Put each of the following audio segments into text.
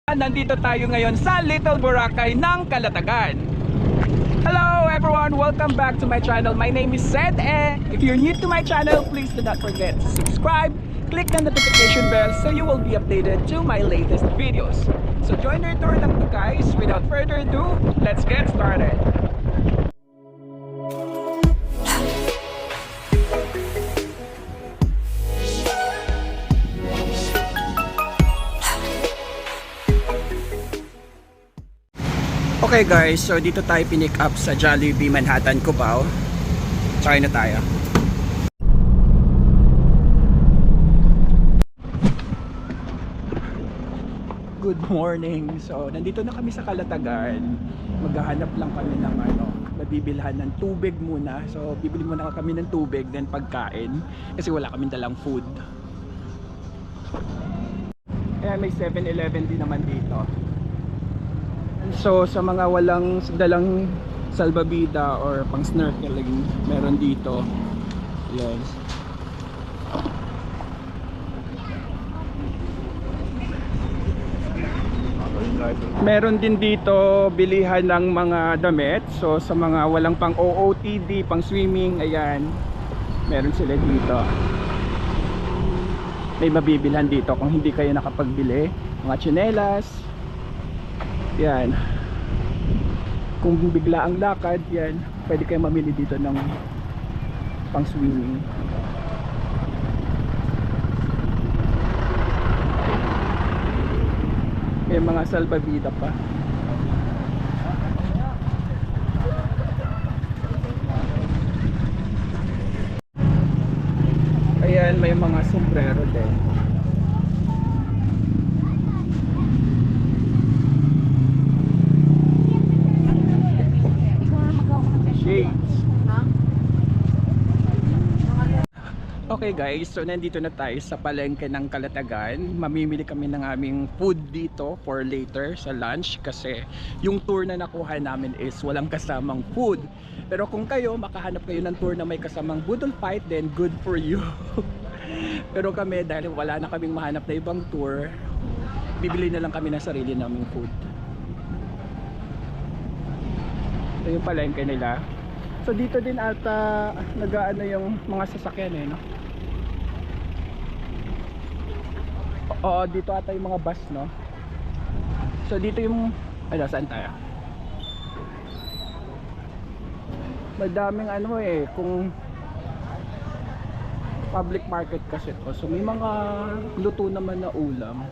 Nandito tayo ngayon sa Little Boracay ng Calatagan. Hello everyone, welcome back to my channel. My name is Zed, and if you're new to my channel, please do not forget to subscribe, click the notification bell so you will be updated to my latest videos. So join our tour lang po guys. Without further ado, let's get started. Okay guys, so dito tayo pinick up sa Jollibee Manhattan, Cubao. Try na tayo. Good morning. So nandito na kami sa Calatagan. Maghahanap lang kami ng mabibilhan ng tubig muna. So bibili muna kami ng tubig, then pagkain. Kasi wala kaming dalang food. Kaya may 7-Eleven din naman dito. So sa mga walang dalang salbabida or pang snorkeling, meron dito. Yes. Meron din dito bilihan ng mga damit. So sa mga walang pang OOTD, pang swimming, ayan, meron sila dito. May mabibilhan dito kung hindi kayo nakapagbili. Mga tsinelas, yan. Kung bigla ang lakad, yan, pwede kayo mamili dito ng pang swimming. May mga salbabida pa. Ayan, may mga sombrero din. Okay guys, so nandito na tayo sa palengke ng Calatagan. Mamimili kami ng aming food dito for later sa lunch. Kasi yung tour na nakuha namin is walang kasamang food. Pero kung kayo, makahanap kayo ng tour na may kasamang budol fight, then good for you. Pero kami, dahil wala na kaming mahanap na ibang tour, bibili na lang kami ng sarili naming food. Ito yung palengke nila. So dito din ata nag-aano yung mga sasakyan no? Oo, dito ata yung mga bus, no? So dito yung saan tayo? Madaming kung public market kasi to. So may mga luto naman na ulam.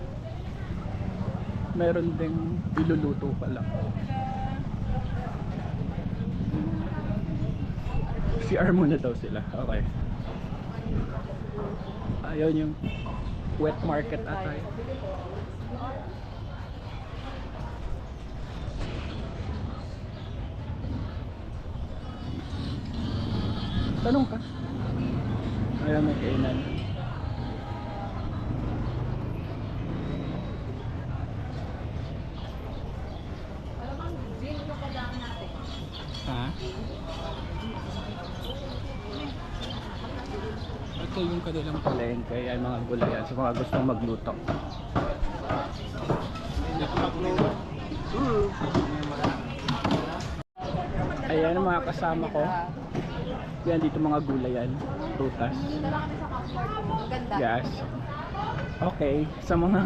Meron ding iluluto pa lang. CR muna daw sila. Okay. Ayun yung wet market atay. Tanong ka. Ayun, may kainan. Ha? Ito yung kanilang palengke, ay mga gulayan sa mga gustong magluto. Ayan ang mga kasama ko. Yan dito mga gulayan, prutas. Yes. Okay, sa mga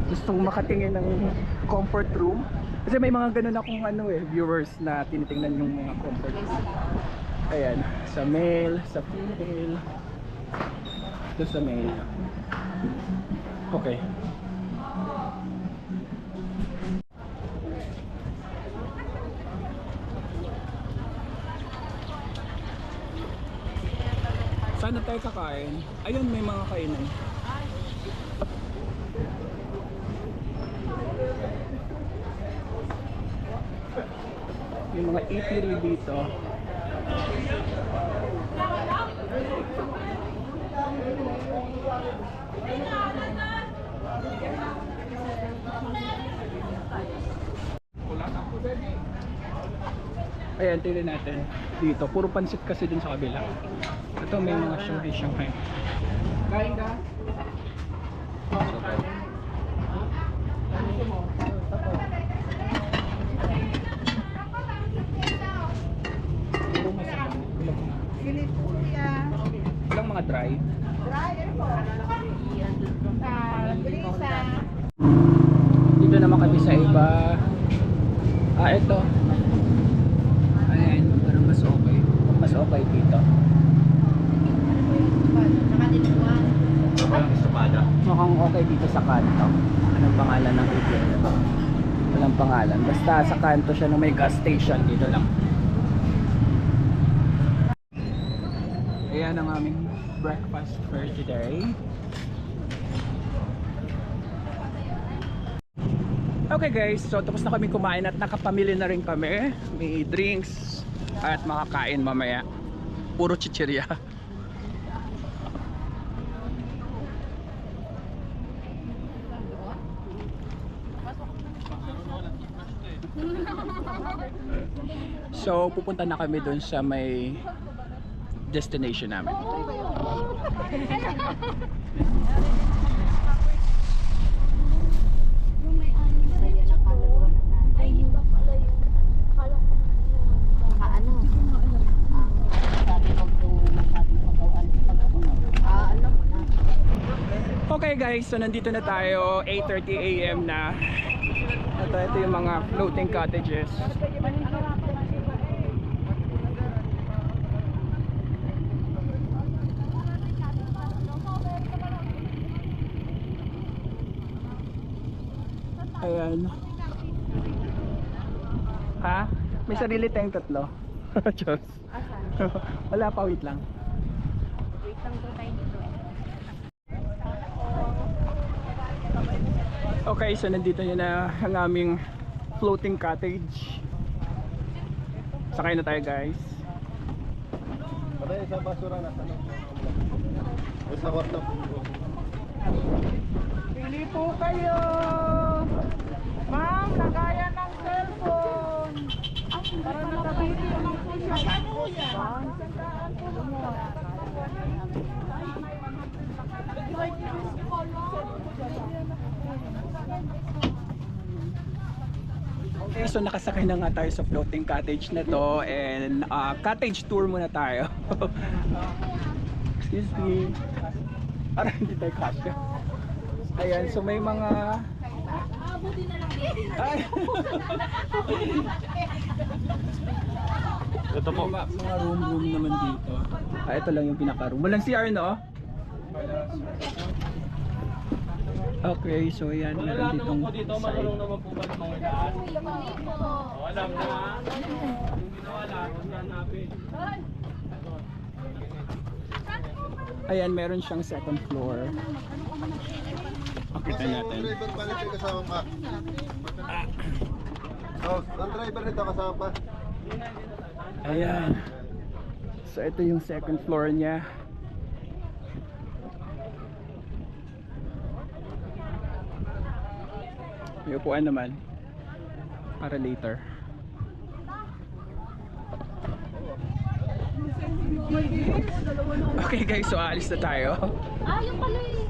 gustong makatingin ng comfort room. Kasi may mga ganun akong viewers na tinitingnan yung mga comfort room. Ayan, sa male, sa female. Ito sa male. Okay. Saan na tayo kakain? Ayun, may mga kainan. Yung mga eatery dito. Ayan, tingnan natin dito. Puro pansit kasi dun sa kabila. Ito may mga Shanghai. Kain ka? Dito naman kami sa iba. Ito. Ayan, parang mas okay. Mas okay dito. Mukhang okay dito sa kanto. Anong pangalan ng retail? Walang pangalan. Basta sa kanto siya na may gas station. Dito lang. Ayan ang aming breakfast for today. Okay guys, so tapos na kami kumain at nakapamili na rin kami. May drinks at makakain mamaya. Puro chichirya. So pupunta na kami dun sa may destination namin. Okay guys, so nandito na tayo, 8:30 AM na. Ito yung mga floating cottages. Ayan. Ha? May sarili tayong tatlo. Diyos. Wala pa, wait lang. Wait lang po tayo dito. Okay, so nandito yun na ang aming floating cottage. Sakay na tayo guys. Patay sa basura na sa sa kwarto. Pili po kayo. Ma'am, lagayan ng cellphone. Para nakabili ng po siya. Magkano po yan? Sandaan po mo. Okay, so nakasakay na nga tayo sa floating cottage na to and cottage tour muna tayo. Excuse me. Parang hindi tayo kasya. Ayan, so may mga ay. Ito po. Mga room naman dito. Ito lang yung pinaka-room. Walang CR, no? Okay, so yan, meron ditong side. naman po ba mga daan? Alam na. Yung ginawa lang, hanapin. Ayan, meron siyang second floor. Pakita natin. Driver pala ito kasama pa. Oh, ang driver nito kasama pa. Ayan. So ito yung second floor niya. May upuan naman para later. Okay guys, so aalis na tayo. Yung pala eh.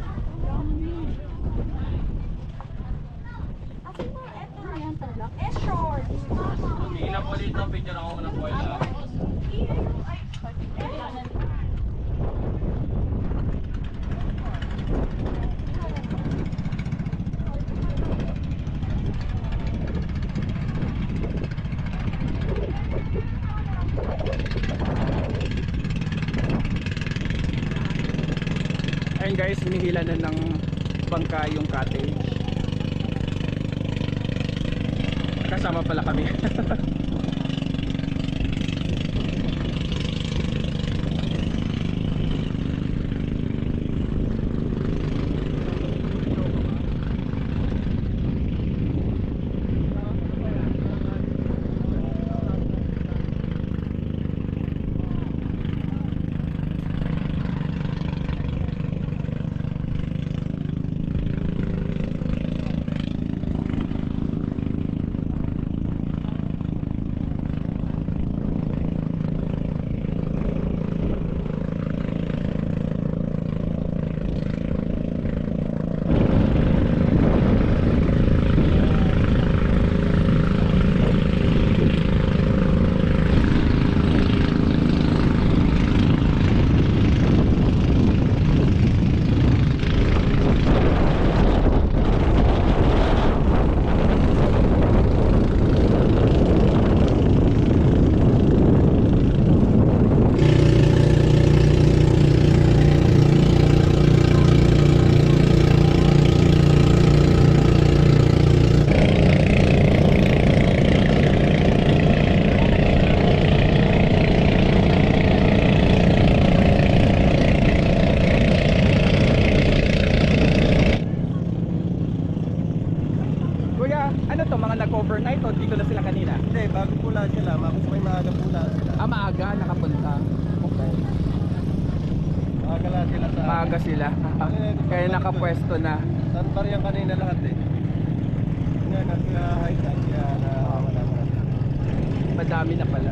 Asan ba? Eto na yan talaga. Short. Ina po dito, picture ako ng boila. Ayun guys, hinihila na ng bangka yung cottage. Kasama pala kami. overnight o dito na sila kanina? Hindi, bago pula sila. Mas may maaga pula sila. Ah, maaga nakapunta. Okay. Maaga lang sila sa... Maaga sila. Kaya nakapwesto na. Sandbar yan kanina lahat eh. Nga, nag-high tide kaya wala na. Madami na pala.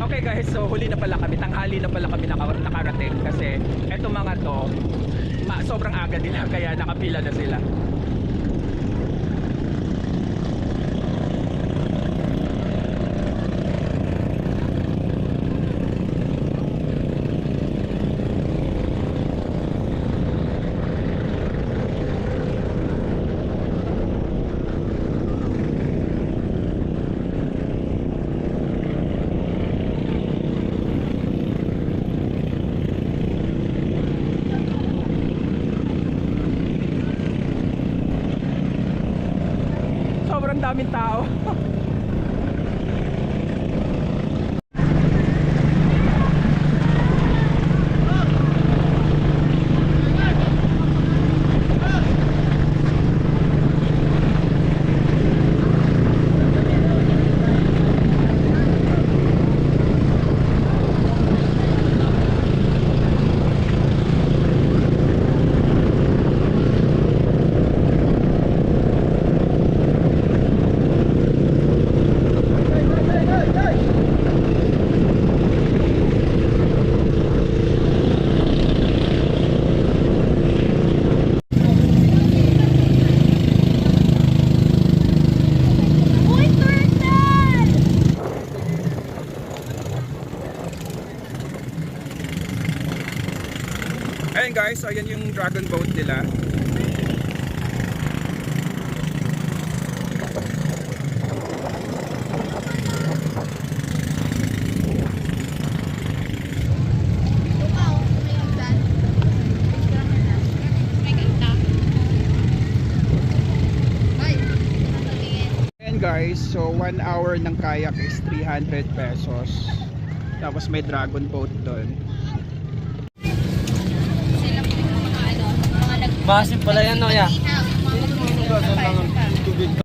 Okay guys, so huli na pala kami, tanghali na pala kami nakarating kasi eto mga to, sobrang aga nila kaya nakapila na sila. Sobrang daming tao. Uy, turtle! Ayun guys, so ayan yung dragon boat nila. Ayan guys, so 1 hour ng kayak is 300 pesos. Tapos may dragon boat doon. Masim pala yan, no, ya? Kuya, yun!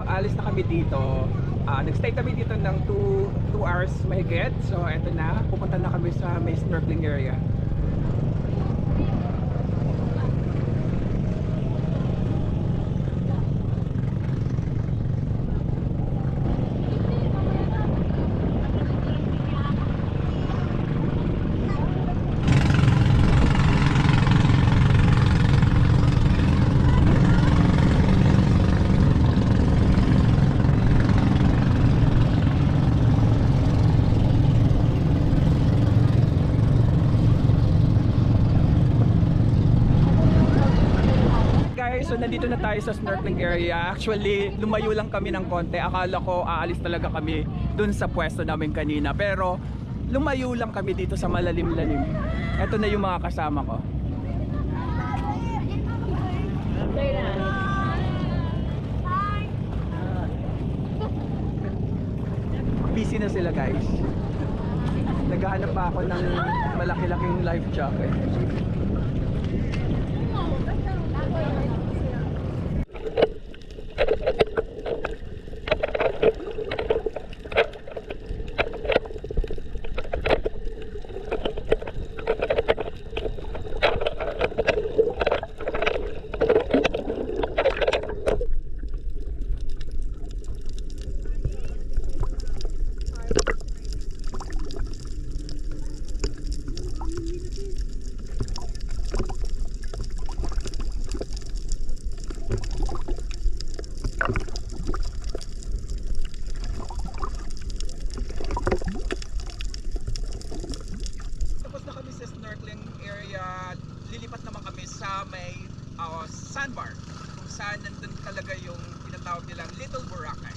Alis na kami dito. Nagstay kami dito ng 2 hours mahigit. So eto na, pupunta na kami sa may snorkeling area. Guys, so nandito na tayo sa snorkeling area. Actually, lumayo lang kami ng konti. Akala ko aalis talaga kami dun sa pwesto namin kanina. Pero lumayo lang kami dito sa malalim-lalim. Ito na yung mga kasama ko. Busy na sila guys. Naghahanap pa ako ng malaki-laking life jacket. Lilipat naman kami sa may sandbar kung saan nandun talaga yung tinatawag nilang Little Boracay.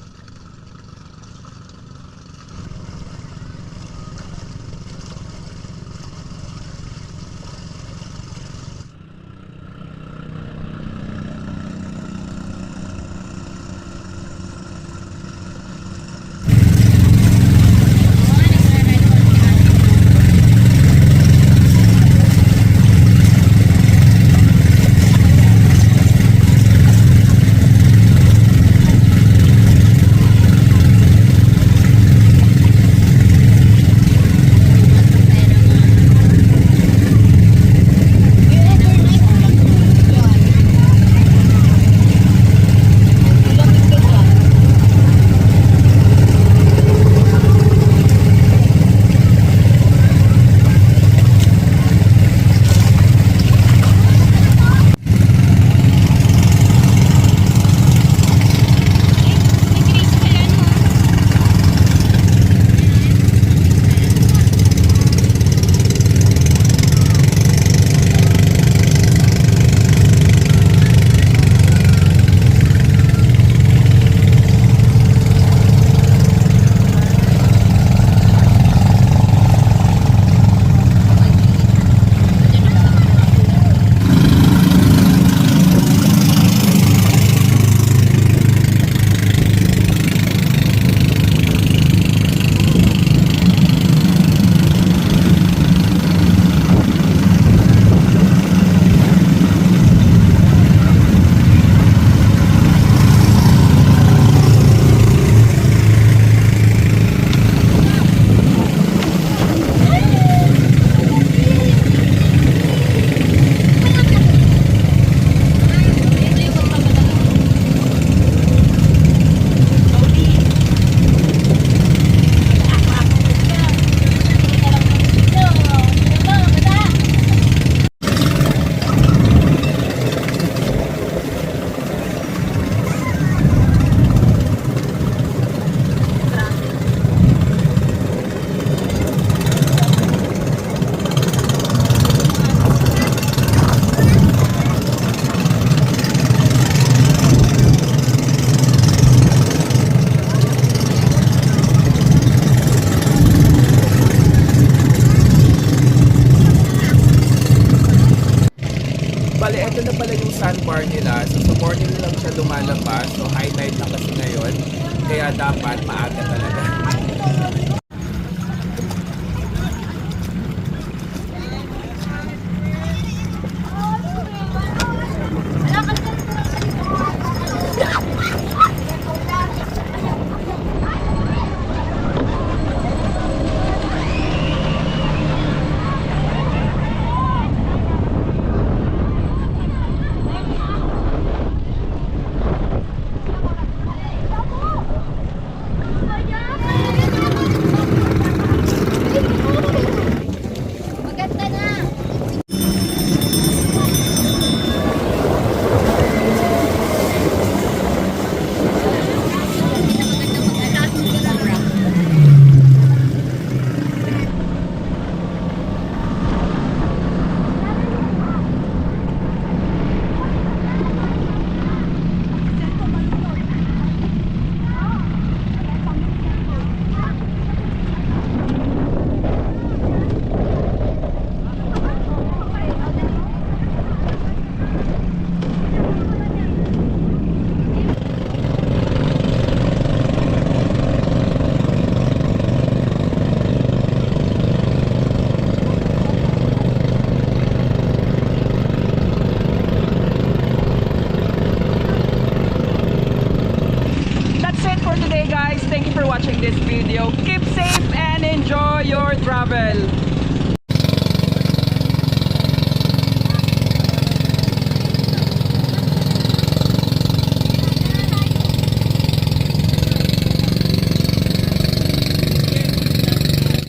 Ito na pala yung sandbar nila. So sa morning lang siya lumalabas. So high tide na kasi ngayon. Kaya dapat maaga talaga. today guys. Thank you for watching this video. Keep safe and enjoy your travel.